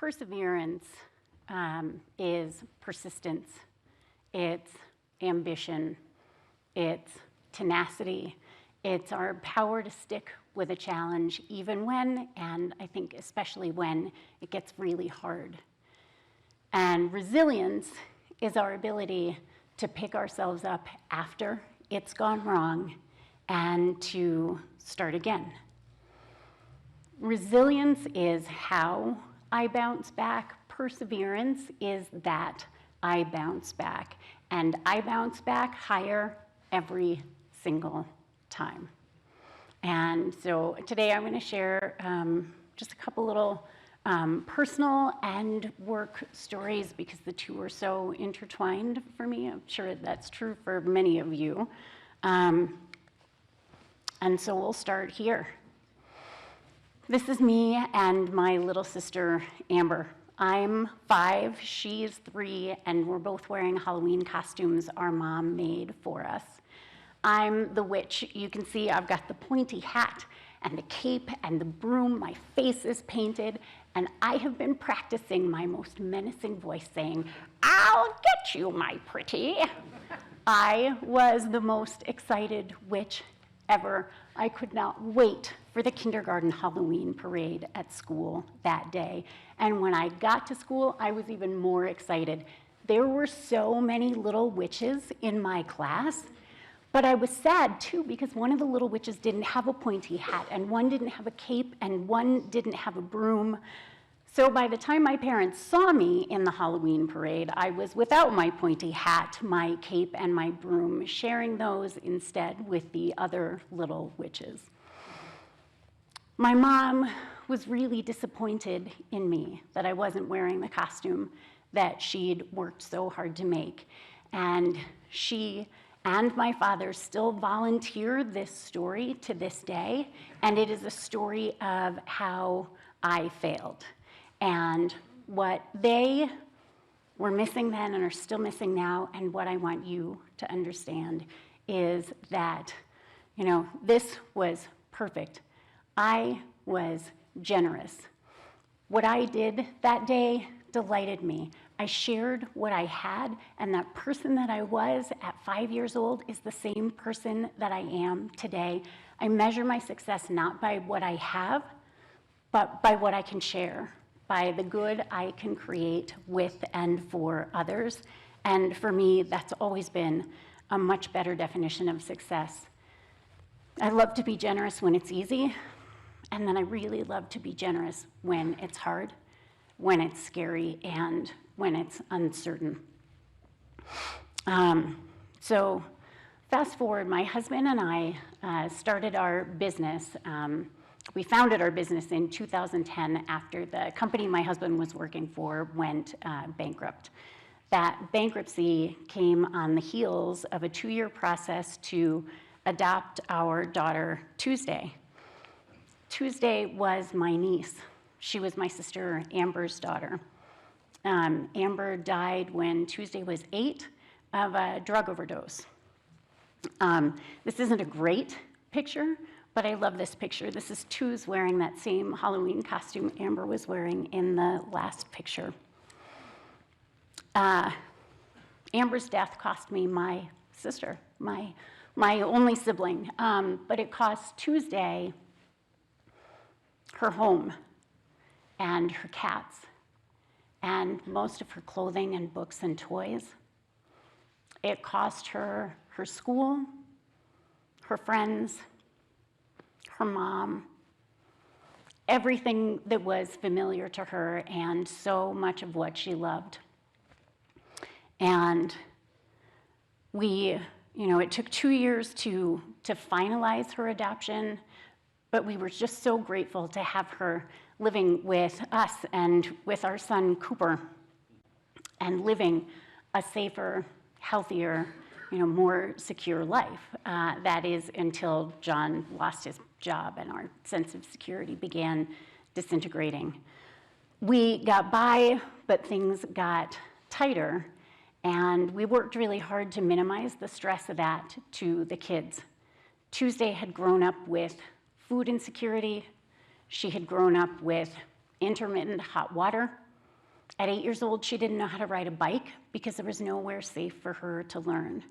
Perseverance is persistence, it's ambition, it's tenacity, it's our power to stick with a challenge even when, and I think especially when, it gets really hard. And resilience is our ability to pick ourselves up after it's gone wrong and to start again. Resilience is how I bounce back. Perseverance is that I bounce back. And I bounce back higher every single time. And so today I'm going to share just a couple little personal and work stories because the two are so intertwined for me. I'm sure that's true for many of you. And so we'll start here. This is me and my little sister, Amber. I'm 5, she's 3, and we're both wearing Halloween costumes our mom made for us. I'm the witch. You can see I've got the pointy hat and the cape and the broom. My face is painted, and I have been practicing my most menacing voice saying, "I'll get you, my pretty." I was the most excited witch ever. I could not wait for the kindergarten Halloween parade at school that day. And when I got to school, I was even more excited. There were so many little witches in my class, but I was sad too because one of the little witches didn't have a pointy hat, and one didn't have a cape, and one didn't have a broom. So by the time my parents saw me in the Halloween parade, I was without my pointy hat, my cape, and my broom, sharing those instead with the other little witches. My mom was really disappointed in me that I wasn't wearing the costume that she'd worked so hard to make. And she and my father still volunteer this story to this day, and it is a story of how I failed. And what they were missing then and are still missing now, and what I want you to understand is that, this was perfect. I was generous. What I did that day delighted me. I shared what I had, and that person that I was at 5 years old is the same person that I am today. I measure my success not by what I have, but by what I can share, by the good I can create with and for others. And for me, that's always been a much better definition of success. I love to be generous when it's easy, and then I really love to be generous when it's hard, when it's scary, and when it's uncertain. So fast forward, my husband and I started our business. We founded our business in 2010 after the company my husband was working for went bankrupt. That bankruptcy came on the heels of a 2-year process to adopt our daughter, Tuesday. Tuesday was my niece. She was my sister Amber's daughter. Amber died when Tuesday was 8 of a drug overdose. This isn't a great picture, but I love this picture. This is Tuz wearing that same Halloween costume Amber was wearing in the last picture. Amber's death cost me my sister, my only sibling, but it cost Tuesday her home and her cats and most of her clothing and books and toys. It cost her her school, her friends, her mom, everything that was familiar to her and so much of what she loved. And it took 2 years to finalize her adoption, but we were just so grateful to have her living with us and with our son Cooper and living a safer, healthier, more secure life. That is until John lost his job and our sense of security began disintegrating. We got by, but things got tighter, and we worked really hard to minimize the stress of that to the kids. Tuesday had grown up with food insecurity. She had grown up with intermittent hot water. At 8 years old, she didn't know how to ride a bike because there was nowhere safe for her to learn.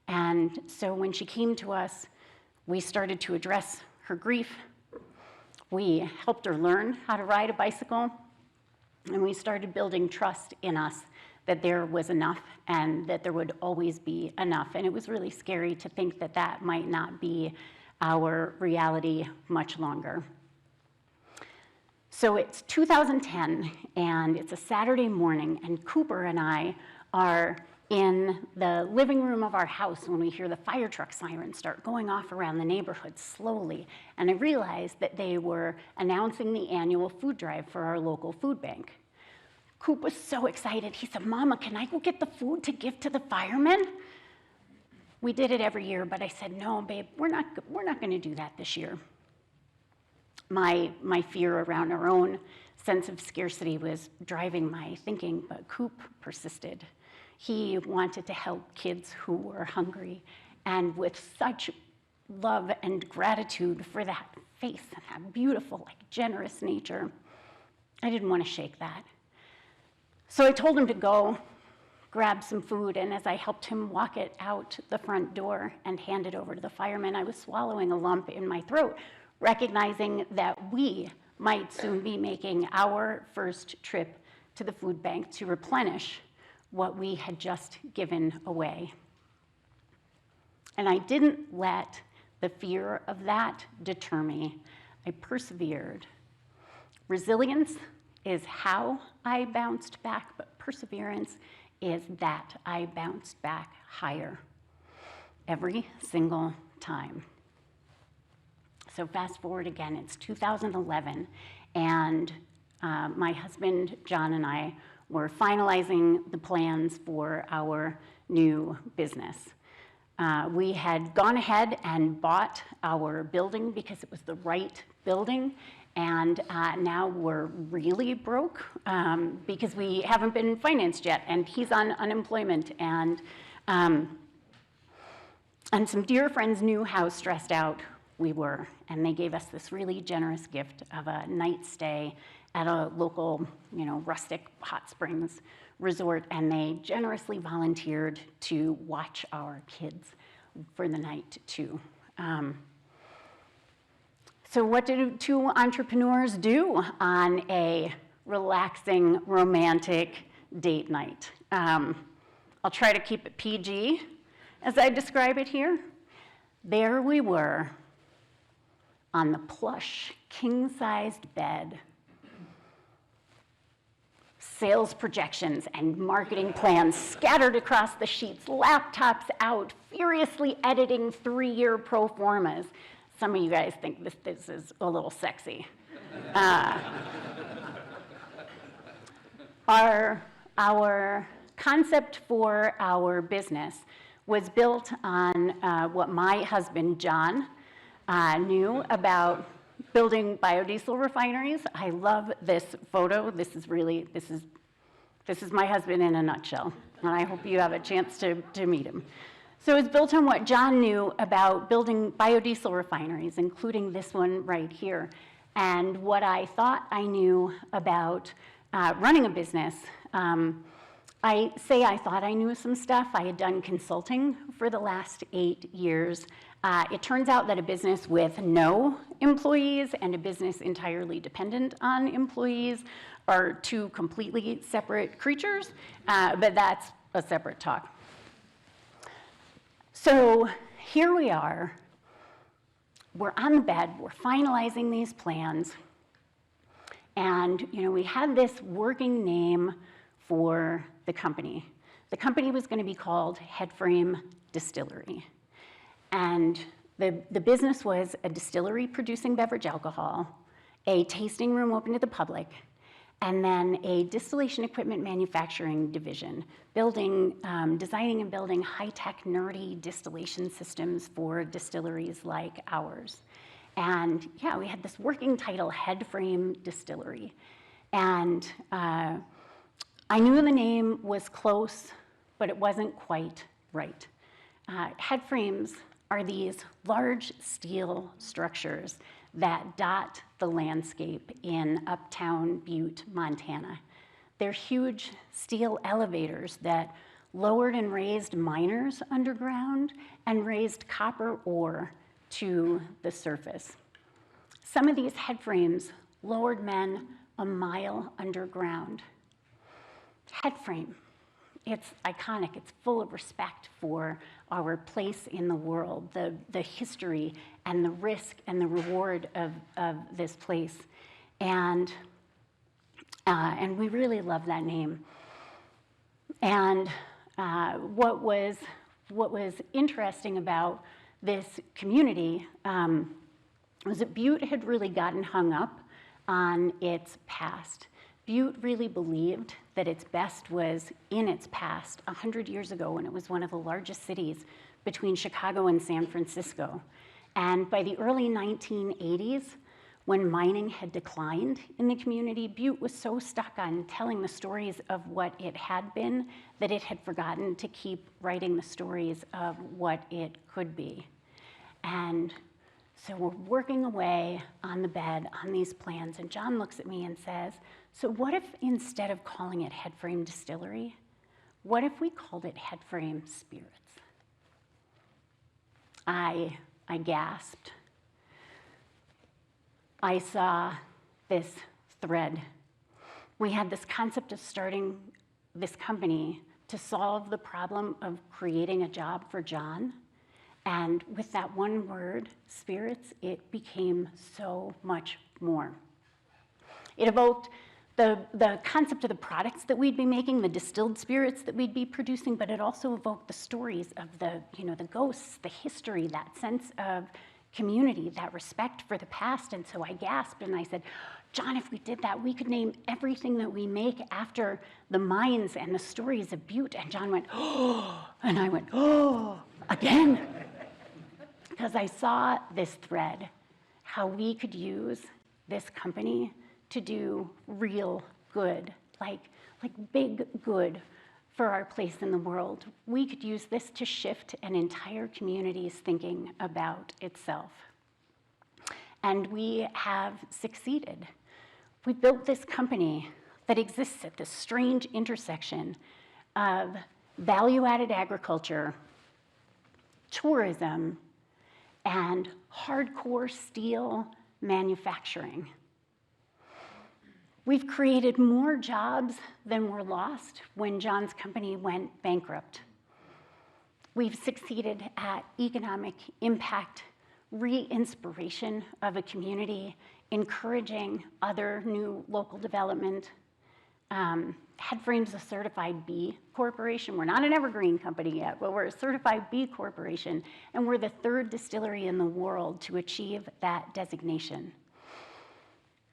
And so when she came to us, we started to address her grief. We helped her learn how to ride a bicycle, and we started building trust in us that there was enough and that there would always be enough. And it was really scary to think that that might not be our reality much longer. So it's 2010, and it's a Saturday morning, and Cooper and I are in the living room of our house when we hear the fire truck sirens start going off around the neighborhood slowly. And I realized that they were announcing the annual food drive for our local food bank. Coop was so excited. He said, "Mama, can I go get the food to give to the firemen?" We did it every year, but I said, "No, babe, we're not going to do that this year." My fear around our own sense of scarcity was driving my thinking, but Coop persisted. He wanted to help kids who were hungry, and with such love and gratitude for that face and that beautiful, generous nature, I didn't want to shake that. So I told him to go grab some food, and as I helped him walk it out the front door and hand it over to the firemen, I was swallowing a lump in my throat, recognizing that we might soon be making our first trip to the food bank to replenish what we had just given away. And I didn't let the fear of that deter me. I persevered. Resilience is how I bounced back, but perseverance is that I bounced back higher every single time. So fast forward again, it's 2011, and my husband, John, and I were finalizing the plans for our new business. We had gone ahead and bought our building because it was the right building, and now we're really broke because we haven't been financed yet, and he's on unemployment, and some dear friends knew how stressed out we were, and they gave us this really generous gift of a night stay at a local, rustic hot springs resort, and they generously volunteered to watch our kids for the night too. So what do two entrepreneurs do on a relaxing, romantic date night? I'll try to keep it PG as I describe it here. There we were on the plush, king-sized bed, sales projections and marketing plans scattered across the sheets, laptops out, furiously editing 3-year pro formas. Some of you guys think this is a little sexy. Our concept for our business was built on what my husband, John, knew about building biodiesel refineries. I love this photo. This is my husband in a nutshell, and I hope you have a chance to meet him. So it's built on what John knew about building biodiesel refineries, including this one right here, and what I thought I knew about running a business. I thought I knew some stuff. I had done consulting for the last 8 years. It turns out that a business with no employees and a business entirely dependent on employees are two completely separate creatures, but that's a separate talk. So here we are. We're on the bed. We're finalizing these plans. And we had this working name for the company. The company was going to be called Headframe Distillery. And the business was a distillery producing beverage alcohol, a tasting room open to the public, and then a distillation equipment manufacturing division, designing and building high-tech, nerdy distillation systems for distilleries like ours. And yeah, we had this working title, Headframe Distillery. And I knew the name was close, but it wasn't quite right. Headframes are these large steel structures that dot the landscape in uptown Butte, Montana. They're huge steel elevators that lowered and raised miners underground and raised copper ore to the surface. Some of these headframes lowered men a mile underground. Headframe, it's iconic, it's full of respect for our place in the world, the history and the risk and the reward of this place. And we really love that name. And what was interesting about this community was that Butte had really gotten hung up on its past. Butte really believed that its best was in its past 100 years ago when it was one of the largest cities between Chicago and San Francisco. And by the early 1980s, when mining had declined in the community, Butte was so stuck on telling the stories of what it had been that it had forgotten to keep writing the stories of what it could be. And so we're working away on the bed on these plans, and John looks at me and says, so what if instead of calling it Headframe Distillery, what if we called it Headframe Spirits? I gasped. I saw this thread. We had this concept of starting this company to solve the problem of creating a job for John. And with that one word, spirits, it became so much more. It evoked the concept of the products that we'd be making, the distilled spirits that we'd be producing, but it also evoked the stories of the ghosts, the history, that sense of community, that respect for the past. And so I gasped and I said, John, if we did that, we could name everything that we make after the mines and the stories of Butte. And John went, oh, and I went, oh, again. Because I saw this thread, how we could use this company to do real good, like big good for our place in the world. We could use this to shift an entire community's thinking about itself. And we have succeeded. We built this company that exists at this strange intersection of value-added agriculture, tourism, and hardcore steel manufacturing. We've created more jobs than were lost when John's company went bankrupt. We've succeeded at economic impact, re-inspiration of a community, encouraging other new local development. Headframe's a certified B corporation. We're not an Evergreen company yet, but we're a certified B corporation, and we're the third distillery in the world to achieve that designation.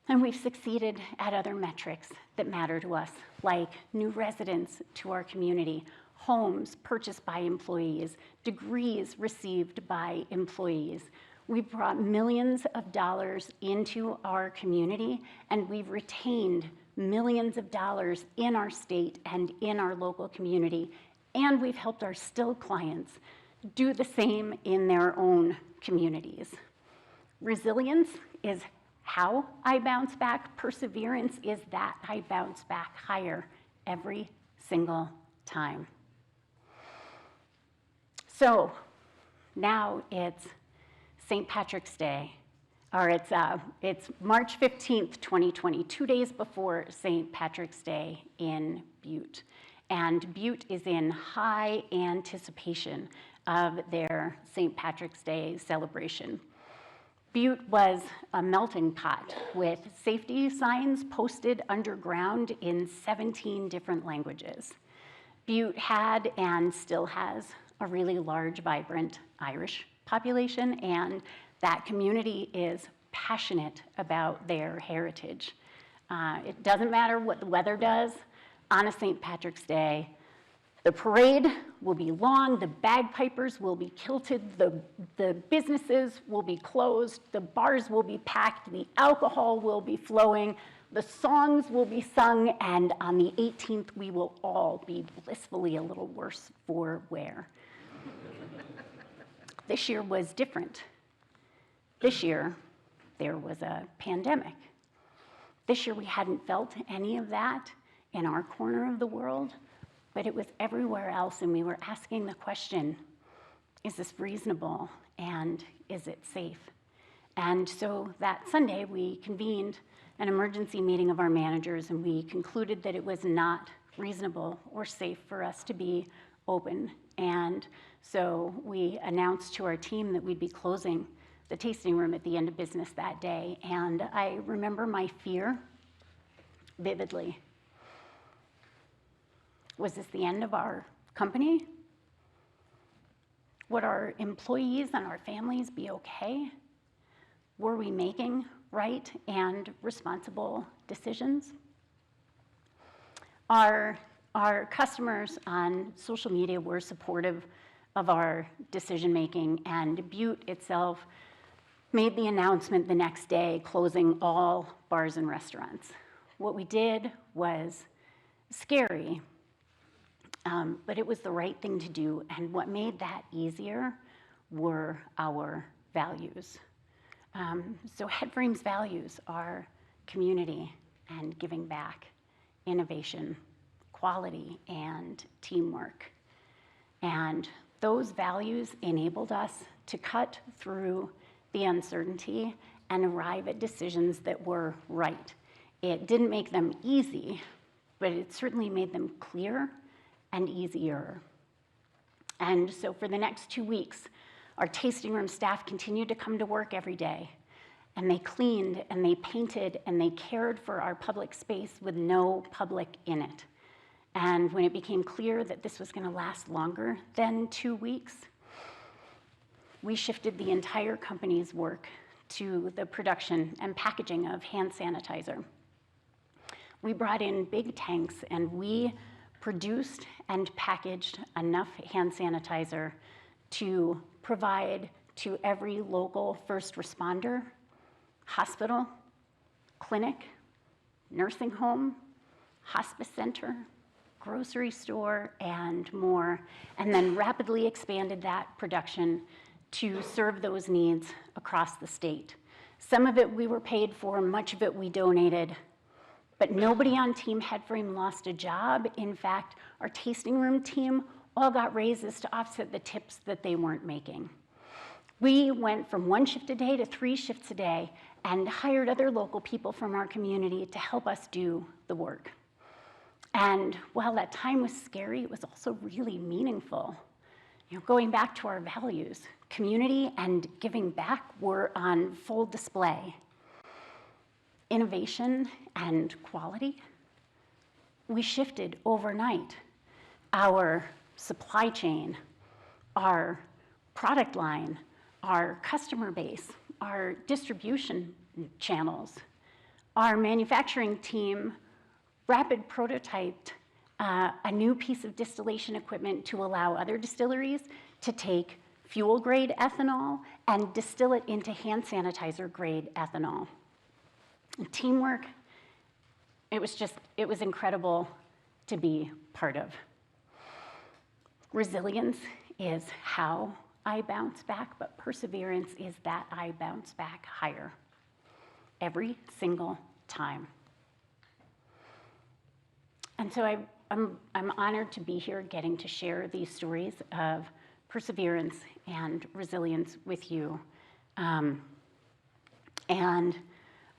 And we've succeeded at other metrics that matter to us, like new residents to our community, homes purchased by employees, degrees received by employees. We've brought millions of dollars into our community, and we've retained millions of dollars in our state and in our local community, and we've helped our still clients do the same in their own communities. Resilience is how I bounce back. Perseverance is that I bounce back higher every single time. So now it's St. Patrick's Day, or it's March 15th, 2020, 2 days before St. Patrick's Day in Butte. And Butte is in high anticipation of their St. Patrick's Day celebration. Butte was a melting pot with safety signs posted underground in 17 different languages. Butte had and still has a really large, vibrant Irish population, and that community is passionate about their heritage. It doesn't matter what the weather does on a St. Patrick's Day. The parade will be long, the bagpipers will be kilted, the businesses will be closed, the bars will be packed, the alcohol will be flowing, the songs will be sung, and on the 18th, we will all be blissfully a little worse for wear. This year was different. This year, there was a pandemic. This year, we hadn't felt any of that in our corner of the world, but it was everywhere else, and we were asking the question, is this reasonable, and is it safe? And so that Sunday, we convened an emergency meeting of our managers, and we concluded that it was not reasonable or safe for us to be open. And so we announced to our team that we'd be closing the tasting room at the end of business that day. And I remember my fear vividly. Was this the end of our company? Would our employees and our families be okay? Were we making right and responsible decisions? Our customers on social media were supportive of our decision-making, and Butte itself made the announcement the next day, closing all bars and restaurants. What we did was scary, but it was the right thing to do, and what made that easier were our values. So Headframe's values are community and giving back, innovation, quality, and teamwork. And those values enabled us to cut through the uncertainty and arrive at decisions that were right. It didn't make them easy, but it certainly made them clear and easier. And so for the next 2 weeks, our tasting room staff continued to come to work every day, and they cleaned and they painted and they cared for our public space with no public in it. And when it became clear that this was going to last longer than 2 weeks, we shifted the entire company's work to the production and packaging of hand sanitizer. We brought in big tanks, and we produced and packaged enough hand sanitizer to provide to every local first responder, hospital, clinic, nursing home, hospice center, grocery store, and more, and then rapidly expanded that production to serve those needs across the state. Some of it we were paid for, much of it we donated, but nobody on Team Headframe lost a job. In fact, our tasting room team all got raises to offset the tips that they weren't making. We went from 1 shift a day to 3 shifts a day and hired other local people from our community to help us do the work. And while that time was scary, it was also really meaningful. You know, going back to our values, community and giving back were on full display. Innovation and quality, we shifted overnight. Our supply chain, our product line, our customer base, our distribution channels, our manufacturing team rapid prototyped a new piece of distillation equipment to allow other distilleries to take fuel-grade ethanol and distill it into hand sanitizer-grade ethanol. And teamwork, it was incredible to be part of. Resilience is how I bounce back, but perseverance is that I bounce back higher every single time. And so I'm honored to be here getting to share these stories of perseverance and resilience with you. And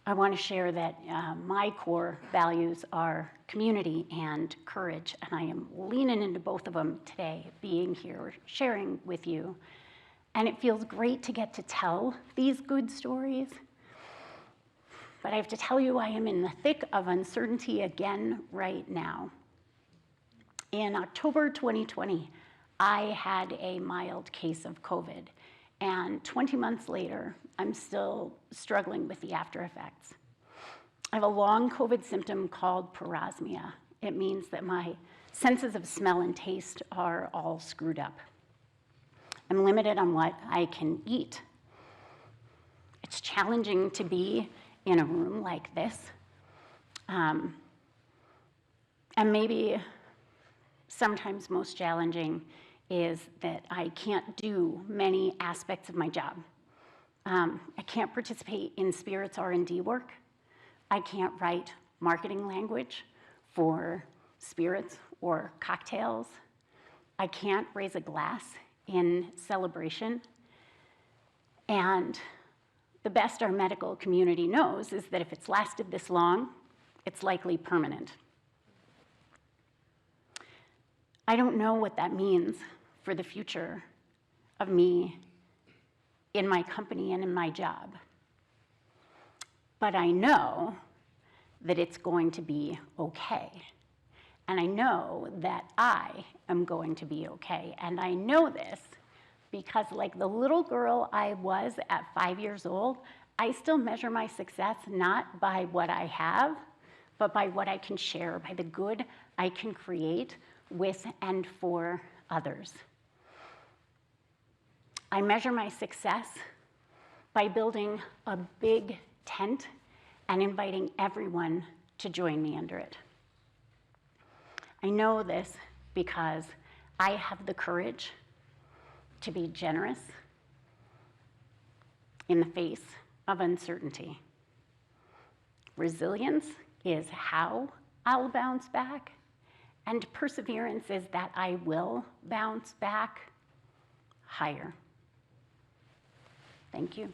I want to share that my core values are community and courage, and I am leaning into both of them today, being here, sharing with you. And it feels great to get to tell these good stories. But I have to tell you, I am in the thick of uncertainty again right now. In October 2020, I had a mild case of COVID. And 20 months later, I'm still struggling with the after effects. I have a long COVID symptom called parosmia. It means that my senses of smell and taste are all screwed up. I'm limited on what I can eat. It's challenging to be in a room like this. And maybe sometimes most challenging is that I can't do many aspects of my job. I can't participate in spirits R&D work. I can't write marketing language for spirits or cocktails. I can't raise a glass in celebration. And the best our medical community knows is that if it's lasted this long, it's likely permanent. I don't know what that means for the future of me in my company and in my job. But I know that it's going to be okay. And I know that I am going to be okay. And I know this because, like the little girl I was at 5 years old, I still measure my success not by what I have, but by what I can share, by the good I can create with and for others. I measure my success by building a big tent and inviting everyone to join me under it. I know this because I have the courage to be generous in the face of uncertainty. Resilience is how I'll bounce back, and perseverance is that I will bounce back higher. Thank you.